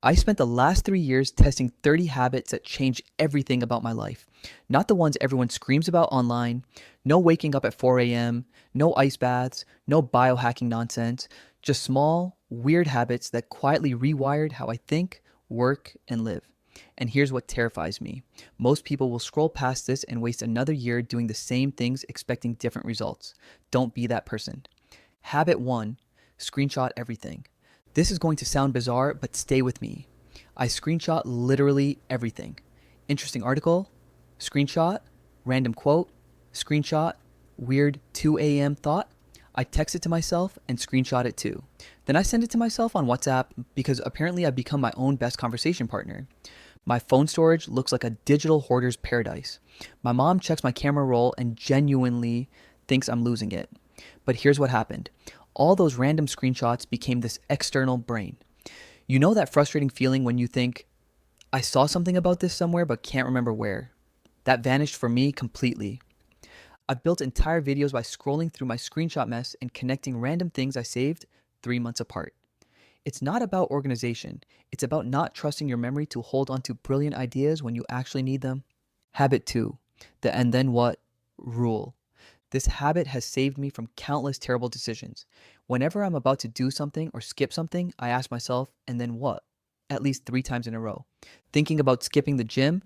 I spent the last 3 years testing 30 habits that changed everything about my life. Not the ones everyone screams about online, no waking up at 4 a.m., no ice baths, no biohacking nonsense, just small, weird habits that quietly rewired how I think, work, and live. And here's what terrifies me: most people will scroll past this and waste another year doing the same things expecting different results. Don't be that person. Habit 1: screenshot everything. This is going to sound bizarre, but stay with me. I screenshot literally everything. Interesting article, screenshot. Random quote, screenshot. Weird 2 a.m. thought. I text it to myself and screenshot it too. Then I send it to myself on WhatsApp because apparently I've become my own best conversation partner. My phone storage looks like a digital hoarder's paradise. My mom checks my camera roll and genuinely thinks I'm losing it. But here's what happened: all those random screenshots became this external brain. You know that frustrating feeling when you think, I saw something about this somewhere but can't remember where? That vanished for me completely. I've built entire videos by scrolling through my screenshot mess and connecting random things I saved 3 months apart. It's not about organization, it's about not trusting your memory to hold on to brilliant ideas when you actually need them. Habit 2: the and then what rule. This habit has saved me from countless terrible decisions. Whenever I'm about to do something or skip something, I ask myself, and then what? At least 3 times in a row. Thinking about skipping the gym,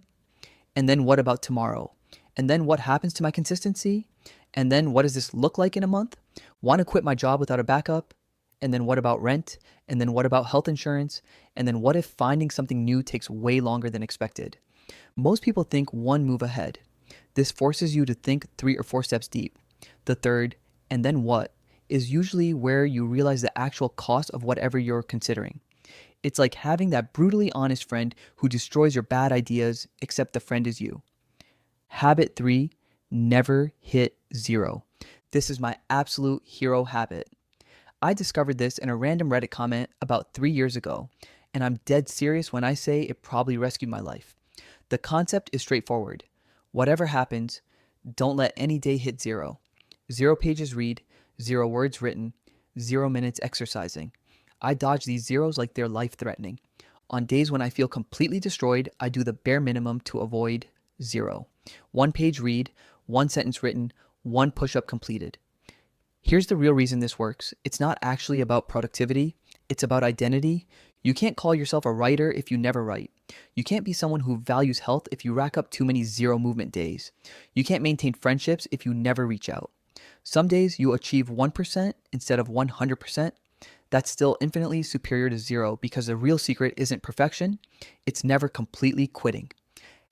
and then what about tomorrow? And then what happens to my consistency? And then what does this look like in a month? Want to quit my job without a backup? And then what about rent? And then what about health insurance? And then what if finding something new takes way longer than expected? Most people think one move ahead. This forces you to think 3 or 4 steps deep. The third, and then what, is usually where you realize the actual cost of whatever you're considering. It's like having that brutally honest friend who destroys your bad ideas, except the friend is you. Habit 3: never hit zero. This is my absolute hero habit. I discovered this in a random Reddit comment about 3 years ago, and I'm dead serious when I say it probably rescued my life. The concept is straightforward. Whatever happens, don't let any day hit zero. 0 pages read, 0 words written, 0 minutes exercising. I dodge these zeros like they're life threatening. On days when I feel completely destroyed, I do the bare minimum to avoid zero. 1 page read, 1 sentence written, 1 push-up completed. Here's the real reason this works. It's not actually about productivity, it's about identity. You can't call yourself a writer if you never write. You can't be someone who values health if you rack up too many zero movement days. You can't maintain friendships if you never reach out. Some days you achieve 1% instead of 100%. That's still infinitely superior to zero because the real secret isn't perfection, it's never completely quitting.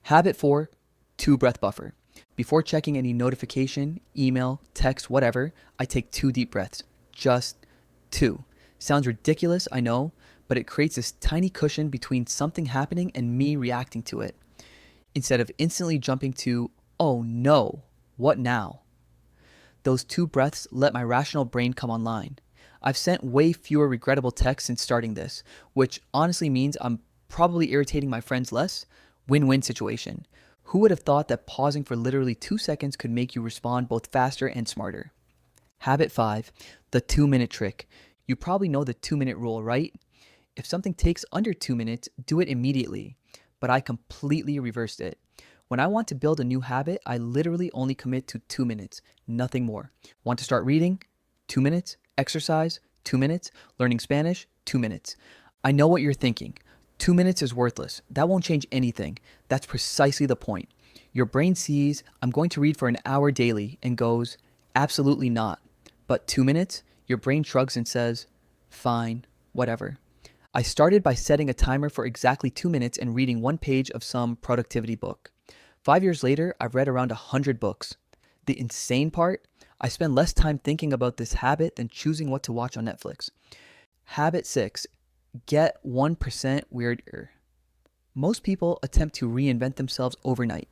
Habit 4: 2 breath buffer. Before checking any notification, email, text, whatever, I take 2 deep breaths. Just 2. Sounds ridiculous, I know, but it creates this tiny cushion between something happening and me reacting to it. Instead of instantly jumping to, oh no, what now? Those 2 breaths let my rational brain come online. I've sent way fewer regrettable texts since starting this, which honestly means I'm probably irritating my friends less. Win-win situation. Who would have thought that pausing for literally 2 seconds could make you respond both faster and smarter? Habit 5: the 2 minute trick. You probably know the 2 minute rule, right? If something takes under 2 minutes, do it immediately. But I completely reversed it. When I want to build a new habit, I literally only commit to 2 minutes, nothing more. Want to start reading? 2 minutes. Exercise? 2 minutes. Learning Spanish? 2 minutes. I know what you're thinking. 2 minutes is worthless. That won't change anything. That's precisely the point. Your brain sees, I'm going to read for an hour daily, and goes, absolutely not. But 2 minutes? Your brain shrugs and says, fine, whatever. I started by setting a timer for exactly 2 minutes and reading 1 page of some productivity book. 5 years later, I've read around 100 books. The insane part? I spend less time thinking about this habit than choosing what to watch on Netflix. Habit 6: get 1% weirder. Most people attempt to reinvent themselves overnight.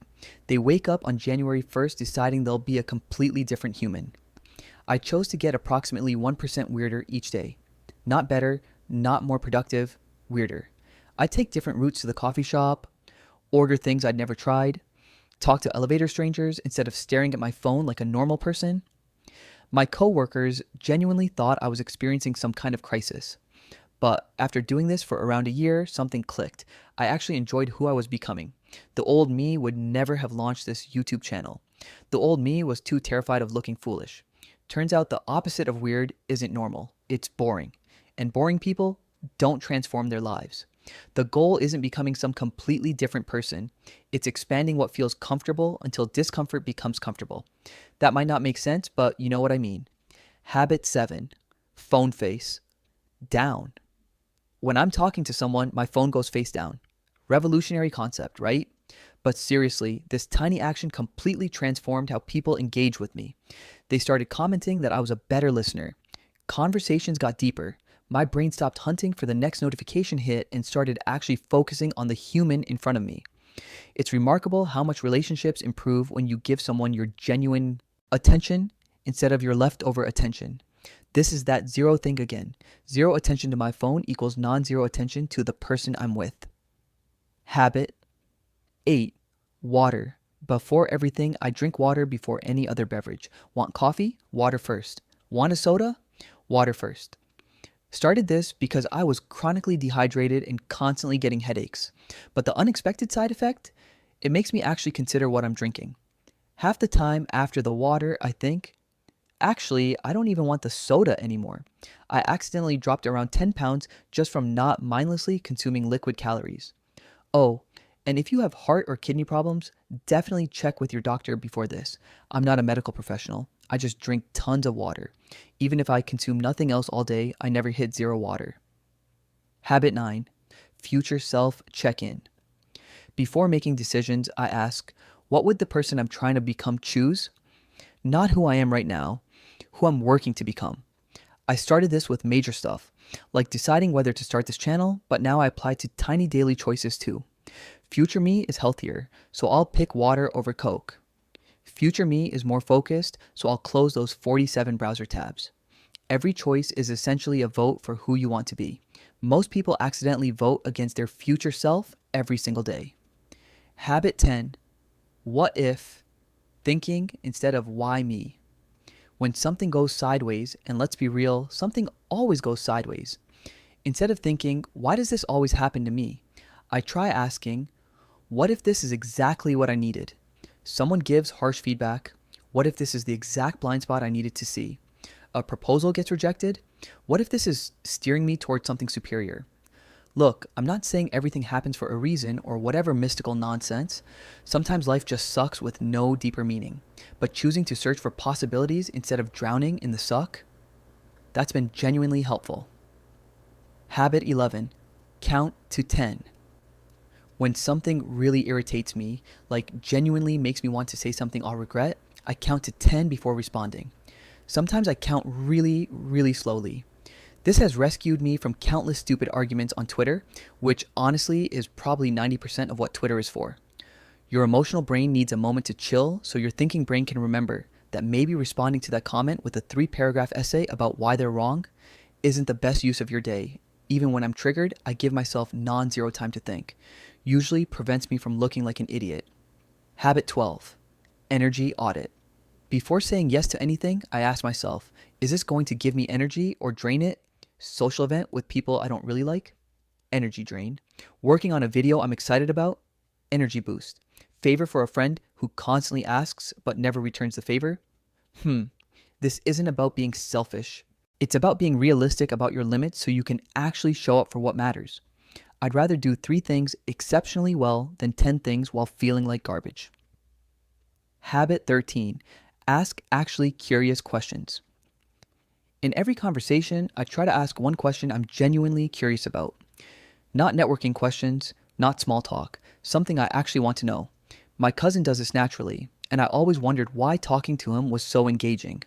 They wake up on January 1st deciding they'll be a completely different human. I chose to get approximately 1% weirder each day. Not better, not more productive, weirder. I take different routes to the coffee shop, order things I'd never tried, talk to elevator strangers instead of staring at my phone like a normal person. My coworkers genuinely thought I was experiencing some kind of crisis. But after doing this for around a year, something clicked. I actually enjoyed who I was becoming. The old me would never have launched this YouTube channel. The old me was too terrified of looking foolish. Turns out the opposite of weird isn't normal, it's boring. And boring people don't transform their lives. The goal isn't becoming some completely different person, it's expanding what feels comfortable until discomfort becomes comfortable. That might not make sense, but you know what I mean. Habit 7, phone face, down. When I'm talking to someone, my phone goes face down. Revolutionary concept, right? But seriously, this tiny action completely transformed how people engage with me. They started commenting that I was a better listener. Conversations got deeper. My brain stopped hunting for the next notification hit and started actually focusing on the human in front of me. It's remarkable how much relationships improve when you give someone your genuine attention instead of your leftover attention. This is that zero thing again. Zero attention to my phone equals non-zero attention to the person I'm with. Habit 8. Water. Before everything, I drink water before any other beverage. Want coffee? Water first. Want a soda? Water first. Started this because I was chronically dehydrated and constantly getting headaches. But the unexpected side effect? It makes me actually consider what I'm drinking. Half the time after the water, I think, actually, I don't even want the soda anymore. I accidentally dropped around 10 pounds just from not mindlessly consuming liquid calories. Oh, and if you have heart or kidney problems, definitely check with your doctor before this. I'm not a medical professional. I just drink tons of water. Even if I consume nothing else all day, I never hit zero water. Habit 9. Future self check-in. Before making decisions, I ask, what would the person I'm trying to become choose? Not who I am right now, who I'm working to become. I started this with major stuff, like deciding whether to start this channel, but now I apply to tiny daily choices too. Future me is healthier, so I'll pick water over Coke. Future me is more focused, so I'll close those 47 browser tabs. Every choice is essentially a vote for who you want to be. Most people accidentally vote against their future self every single day. Habit 10. What if? Thinking instead of why me. When something goes sideways, and let's be real, something always goes sideways. Instead of thinking, why does this always happen to me? I try asking, what if this is exactly what I needed? Someone gives harsh feedback. What if this is the exact blind spot I needed to see? A proposal gets rejected. What if this is steering me towards something superior? Look, I'm not saying everything happens for a reason or whatever mystical nonsense. Sometimes life just sucks with no deeper meaning. But choosing to search for possibilities instead of drowning in the suck, that's been genuinely helpful. Habit 11. Count to 10. When something really irritates me, like genuinely makes me want to say something I'll regret, I count to 10 before responding. Sometimes I count really, really slowly. This has rescued me from countless stupid arguments on Twitter, which honestly is probably 90% of what Twitter is for. Your emotional brain needs a moment to chill so your thinking brain can remember that maybe responding to that comment with a 3-paragraph essay about why they're wrong isn't the best use of your day. Even when I'm triggered, I give myself non-zero time to think. Usually prevents me from looking like an idiot. Habit 12. Energy audit. Before saying yes to anything, I ask myself, is this going to give me energy or drain it? Social event with people I don't really like? Energy drain. Working on a video I'm excited about? Energy boost. Favor for a friend who constantly asks but never returns the favor? This isn't about being selfish. It's about being realistic about your limits so you can actually show up for what matters. I'd rather do 3 things exceptionally well than 10 things while feeling like garbage. Habit 13. Ask actually curious questions. In every conversation, I try to ask one question I'm genuinely curious about. Not networking questions, not small talk, something I actually want to know. My cousin does this naturally, and I always wondered why talking to him was so engaging.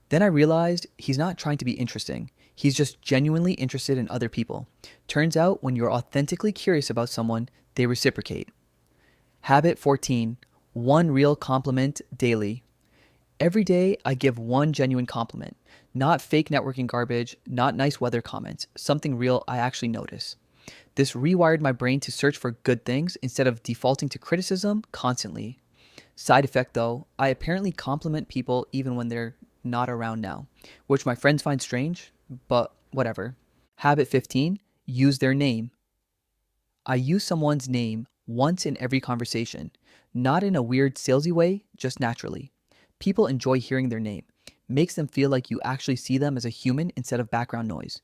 Then I realized he's not trying to be interesting. He's just genuinely interested in other people. Turns out when you're authentically curious about someone, they reciprocate. Habit 14. One real compliment daily. Every day I give one genuine compliment. Not fake networking garbage, not nice weather comments, something real I actually notice. This rewired my brain to search for good things instead of defaulting to criticism constantly. Side effect though, I apparently compliment people even when they're not around now, which my friends find strange, but whatever. Habit 15, use their name. I use someone's name once in every conversation, not in a weird salesy way, just naturally. People enjoy hearing their name. Makes them feel like you actually see them as a human instead of background noise.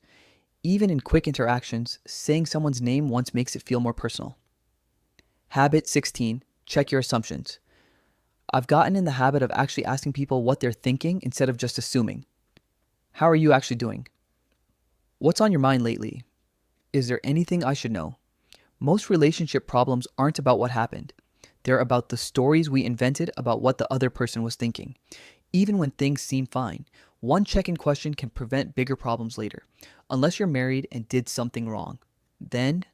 Even in quick interactions, saying someone's name once makes it feel more personal. Habit 16, check your assumptions. I've gotten in the habit of actually asking people what they're thinking instead of just assuming. How are you actually doing? What's on your mind lately? Is there anything I should know? Most relationship problems aren't about what happened. They're about the stories we invented about what the other person was thinking. Even when things seem fine, one check-in question can prevent bigger problems later. Unless you're married and did something wrong. Then,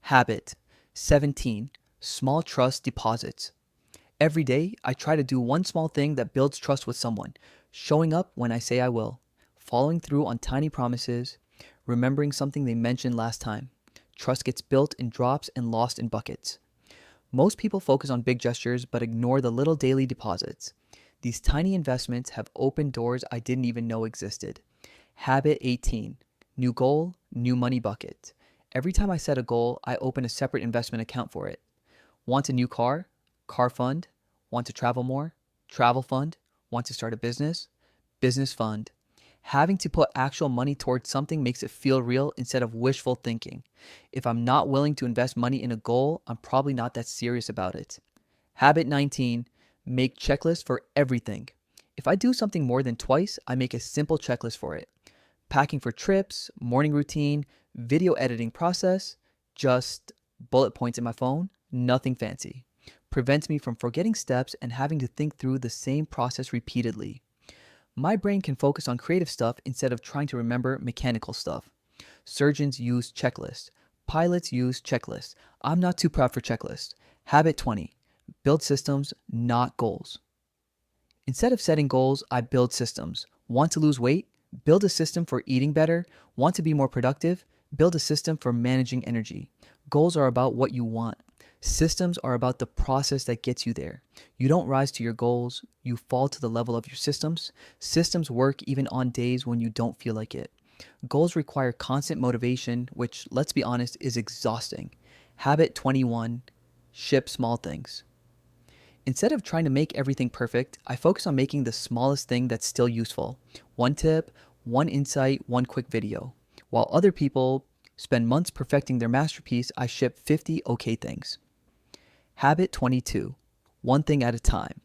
habit 17, small trust deposits. Every day, I try to do one small thing that builds trust with someone. Showing up when I say I will. Following through on tiny promises. Remembering something they mentioned last time. Trust gets built in drops and lost in buckets. Most people focus on big gestures but ignore the little daily deposits. These tiny investments have opened doors I didn't even know existed. Habit 18, new goal, new money bucket. Every time I set a goal, I open a separate investment account for it. Want a new car? Car fund. Want to travel more? Travel fund. Want to start a business? Business fund. Having to put actual money towards something makes it feel real instead of wishful thinking. If I'm not willing to invest money in a goal, I'm probably not that serious about it. Habit 19, make checklists for everything. If I do something more than twice, I make a simple checklist for it. Packing for trips, morning routine, video editing process, just bullet points in my phone, nothing fancy. Prevents me from forgetting steps and having to think through the same process repeatedly. My brain can focus on creative stuff instead of trying to remember mechanical stuff. Surgeons use checklists. Pilots use checklists. I'm not too proud for checklists. Habit 20, build systems, not goals. Instead of setting goals, I build systems. Want to lose weight? Build a system for eating better. Want to be more productive? Build a system for managing energy. Goals are about what you want. Systems are about the process that gets you there. You don't rise to your goals, you fall to the level of your systems. Systems work even on days when you don't feel like it. Goals require constant motivation, which, let's be honest, is exhausting. Habit 21, ship small things. Instead of trying to make everything perfect, I focus on making the smallest thing that's still useful. One tip, one insight, one quick video. While other people spend months perfecting their masterpiece, I ship 50 okay things. Habit 22, one thing at a time.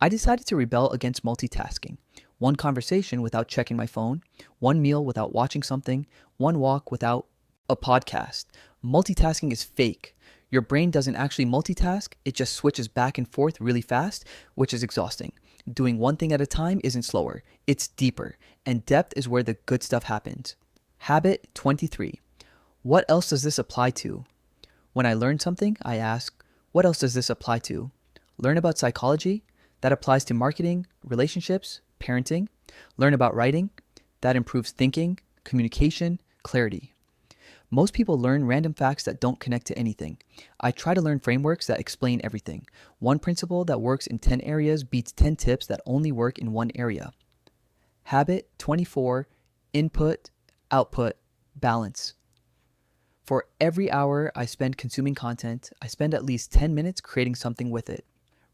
I decided to rebel against multitasking. One conversation without checking my phone, one meal without watching something, one walk without a podcast. Multitasking is fake. Your brain doesn't actually multitask, it just switches back and forth really fast, which is exhausting. Doing one thing at a time isn't slower, it's deeper, and depth is where the good stuff happens. Habit 23. What else does this apply to? When I learn something, I ask, what else does this apply to? Learn about psychology? That applies to marketing, relationships, parenting. Learn about writing? That improves thinking, communication, clarity. Most people learn random facts that don't connect to anything. I try to learn frameworks that explain everything. One principle that works in 10 areas beats 10 tips that only work in one area. Habit 24, input, output, balance. For every hour I spend consuming content, I spend at least 10 minutes creating something with it.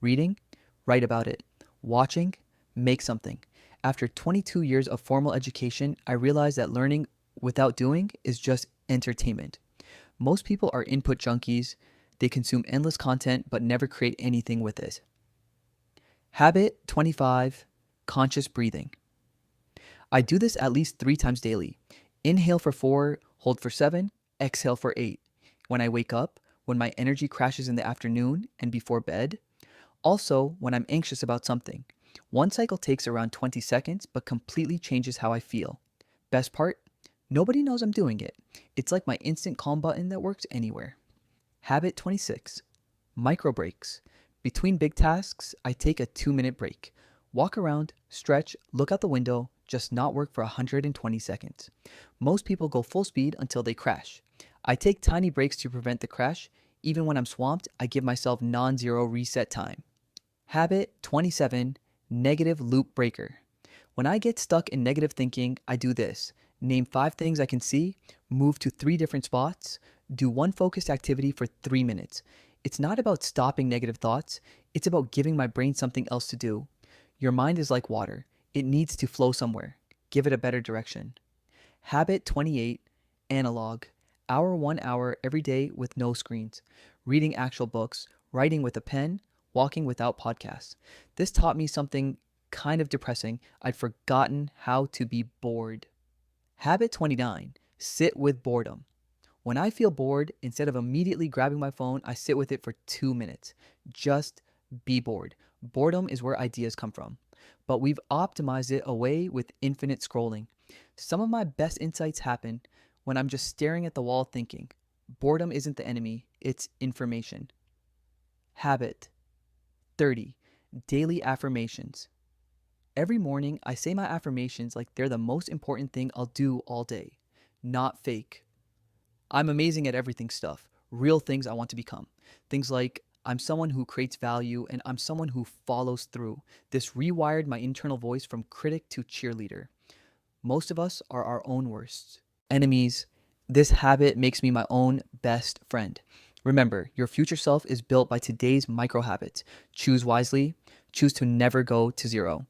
Reading, write about it. Watching, make something. After 22 years of formal education, I realized that learning without doing is just entertainment. Most people are input junkies. They consume endless content but never create anything with it. Habit 25, conscious breathing. I do this at least 3 times daily. Inhale for 4, hold for 7, exhale for 8. When I wake up, when my energy crashes in the afternoon and before bed. Also, when I'm anxious about something. One cycle takes around 20 seconds but completely changes how I feel. Best part? Nobody knows I'm doing it. It's like my instant calm button that works anywhere. Habit 26. Micro breaks. Between big tasks, I take a 2-minute break. Walk around, stretch, look out the window, just not work for 120 seconds. Most people go full speed until they crash. I take tiny breaks to prevent the crash. Even when I'm swamped, I give myself non-zero reset time. Habit 27, negative loop breaker. When I get stuck in negative thinking, I do this. Name 5 things I can see, move to 3 different spots, do one focused activity for 3 minutes. It's not about stopping negative thoughts, it's about giving my brain something else to do. Your mind is like water, it needs to flow somewhere. Give it a better direction. Habit 28, analog. Hour 1 hour every day with no screens. Reading actual books, writing with a pen, walking without podcasts. This taught me something kind of depressing. I'd forgotten how to be bored. Habit 29, sit with boredom. When I feel bored, instead of immediately grabbing my phone, I sit with it for 2 minutes. Just be bored. Boredom is where ideas come from. But we've optimized it away with infinite scrolling. Some of my best insights happen when I'm just staring at the wall thinking. Boredom isn't the enemy, it's information. Habit 30, daily affirmations. Every morning, I say my affirmations like they're the most important thing I'll do all day. Not fake. I'm amazing at everything stuff. Real things I want to become. Things like I'm someone who creates value and I'm someone who follows through. This rewired my internal voice from critic to cheerleader. Most of us are our own worst enemies. This habit makes me my own best friend. Remember, your future self is built by today's micro habits. Choose wisely. Choose to never go to zero.